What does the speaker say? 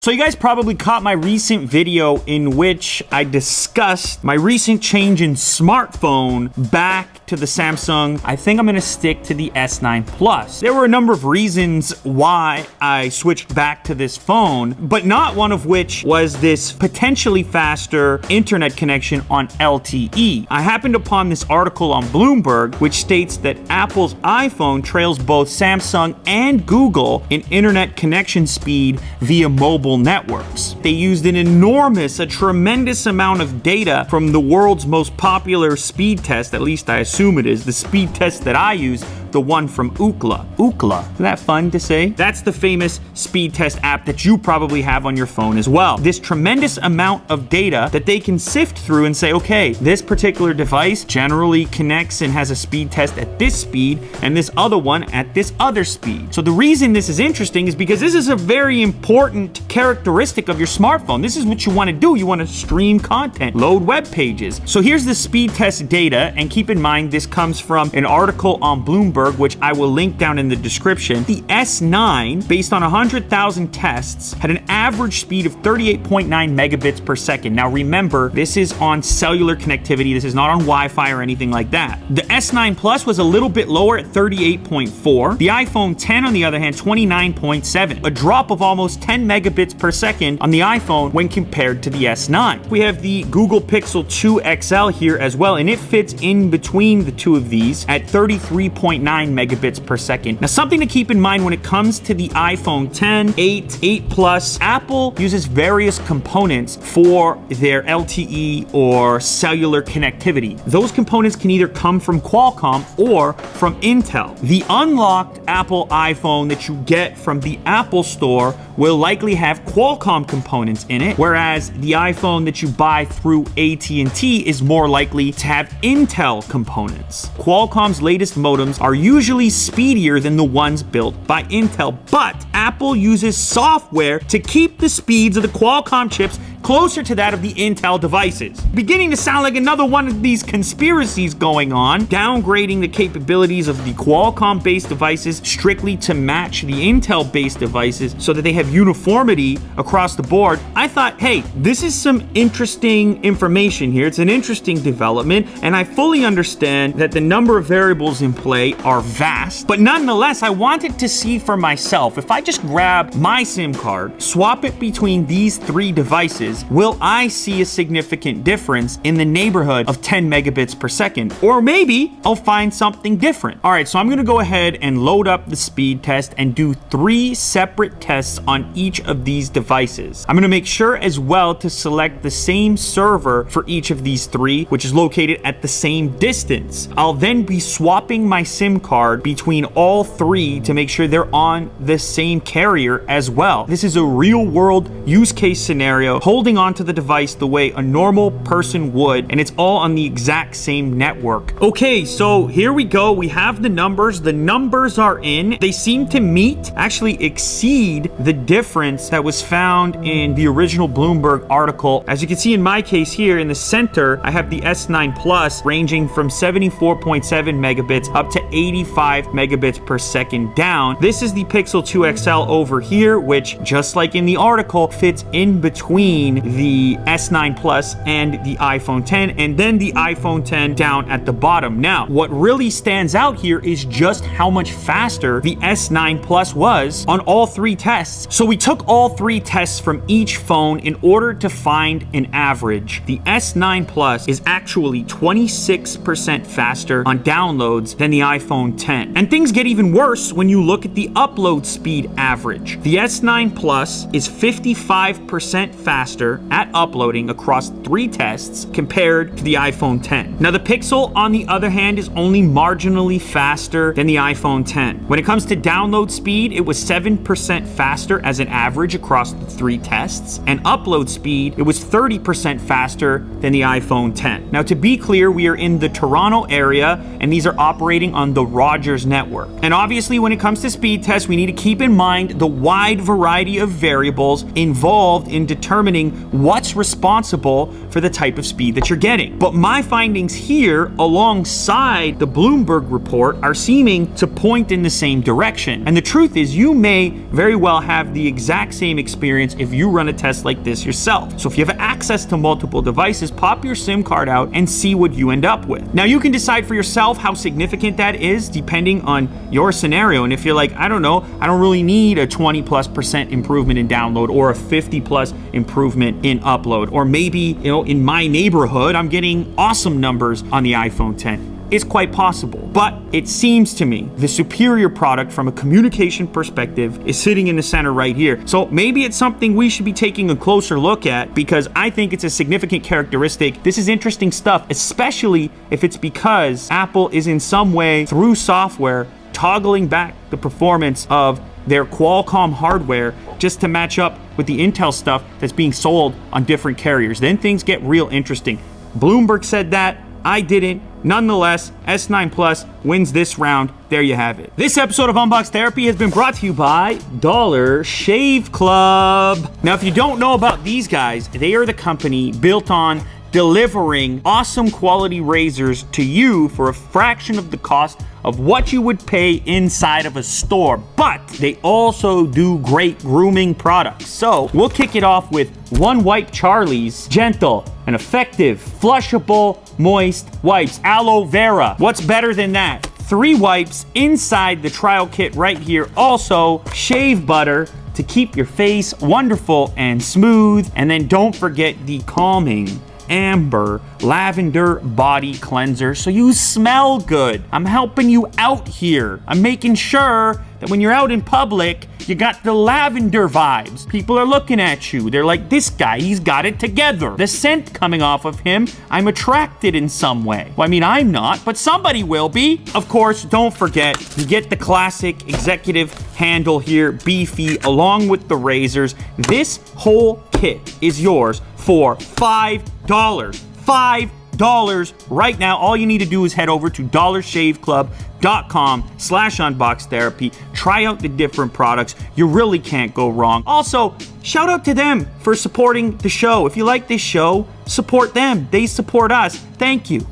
So you guys probably caught my recent video in which I discussed my recent change in smartphone back to the Samsung. I think I'm gonna stick to the S9 Plus. There were a number of reasons why I switched back to this phone, but not one of which was this potentially faster internet connection on LTE. I happened upon this article on Bloomberg, which states that Apple's iPhone trails both Samsung and Google in internet connection speed via mobile networks. They used a tremendous amount of data from the world's most popular speed test, at least I assume it is, the speed test that I use, the one from Ookla. Ookla, isn't that fun to say? That's the famous speed test app that you probably have on your phone as well. This tremendous amount of data that they can sift through and say, okay, this particular device generally connects and has a speed test at this speed, and this other one at this other speed. So the reason this is interesting is because this is a very important characteristic of your smartphone. This is what you want to do. You want to stream content, load web pages. So here's the speed test data, and keep in mind this comes from an article on Bloomberg, which I will link down in the description. The S9, based on 100,000 tests, had an average speed of 38.9 megabits per second. Now remember, this is on cellular connectivity. This is not on Wi-Fi or anything like that. The S9 Plus was a little bit lower at 38.4. The iPhone 10, on the other hand, 29.7. A drop of almost 10 megabits per second on the iPhone when compared to the S9. We have the Google Pixel 2 XL here as well, and it fits in between the two of these at 33.9 megabits per second. Now, something to keep in mind when it comes to the iPhone 10, 8 Plus, Apple uses various components for their LTE or cellular connectivity. Those components can either come from Qualcomm or from Intel. The unlocked Apple iPhone that you get from the Apple Store will likely have Qualcomm components in it, whereas the iPhone that you buy through AT&T is more likely to have Intel components. Qualcomm's latest modems are usually speedier than the ones built by Intel, but Apple uses software to keep the speeds of the Qualcomm chips closer to that of the Intel devices. Beginning to sound like another one of these conspiracies going on, downgrading the capabilities of the Qualcomm-based devices strictly to match the Intel-based devices so that they have uniformity across the board. I thought, hey, this is some interesting information here. It's an interesting development, and I fully understand that the number of variables in play are vast, but nonetheless, I wanted to see for myself, if I just grab my SIM card, swap it between these three devices, will I see a significant difference in the neighborhood of 10 megabits per second? Or maybe I'll find something different. All right, so I'm gonna go ahead and load up the speed test and do 3 separate tests on each of these devices. I'm gonna make sure as well to select the same server for each of these 3, which is located at the same distance. I'll then be swapping my SIM card between all 3 to make sure they're on the same carrier as well. This is a real world use case scenario, holding onto the device the way a normal person would, and it's all on the exact same network. Okay, so here we go. We have the numbers. The numbers are in. They seem to meet, actually exceed the difference that was found in the original Bloomberg article. As you can see in my case here in the center, I have the S9 Plus ranging from 74.7 megabits up to 85 megabits per second down. This is the Pixel 2 XL over here, which just like in the article fits in between the S9 Plus and the iPhone 10, and then the iPhone 10 down at the bottom. Now, what really stands out here is just how much faster the S9 Plus was on all 3 tests. So we took all 3 tests from each phone in order to find an average. The S9 Plus is actually 26% faster on downloads than the iPhone 10. And things get even worse when you look at the upload speed average. The S9 Plus is 55% faster at uploading across 3 tests compared to the iPhone 10. Now, the Pixel, on the other hand, is only marginally faster than the iPhone 10. When it comes to download speed, it was 7% faster as an average across the 3 tests, and upload speed, it was 30% faster than the iPhone 10. Now, to be clear, we are in the Toronto area, and these are operating on the Rogers network. And obviously, when it comes to speed tests, we need to keep in mind the wide variety of variables involved in determining what's responsible for the type of speed that you're getting. But my findings here, alongside the Bloomberg report, are seeming to point in the same direction. And the truth is, you may very well have have the exact same experience if you run a test like this yourself. So if you have access to multiple devices, pop your SIM card out and see what you end up with. Now you can decide for yourself how significant that is depending on your scenario. And if you're like, I don't know, I don't really need a 20+% improvement in download or a 50+ improvement in upload, or maybe, in my neighborhood, I'm getting awesome numbers on the iPhone 10. It's quite possible. But it seems to me the superior product from a communication perspective is sitting in the center right here. So maybe it's something we should be taking a closer look at, because I think it's a significant characteristic. This is interesting stuff, especially if it's because Apple is in some way, through software, toggling back the performance of their Qualcomm hardware just to match up with the Intel stuff that's being sold on different carriers. Then things get real interesting. Bloomberg said that. I didn't. Nonetheless, S9 Plus wins this round. There you have it. This episode of Unbox Therapy has been brought to you by Dollar Shave Club. Now, if you don't know about these guys, they are the company built on delivering awesome quality razors to you for a fraction of the cost of what you would pay inside of a store. But they also do great grooming products. So we'll kick it off with One Wipe Charlie's gentle and effective flushable moist wipes, aloe vera. What's better than that? 3 wipes inside the trial kit right here. Also shave butter to keep your face wonderful and smooth. And then don't forget the calming amber lavender body cleanser so you smell good. I'm helping you out here. I'm making sure that when you're out in public, you got the lavender vibes. People are looking at you. They're like, this guy, he's got it together. The scent coming off of him, I'm attracted in some way. Well, I mean, I'm not, but somebody will be. Of course, don't forget, you get the classic executive handle here, beefy, along with the razors. This whole kit is yours for $5. $5 right now. All you need to do is head over to dollarshaveclub.com/unboxtherapy. Try out the different products. You really can't go wrong. Also, shout out to them for supporting the show. If you like this show, support them. They support us. Thank you.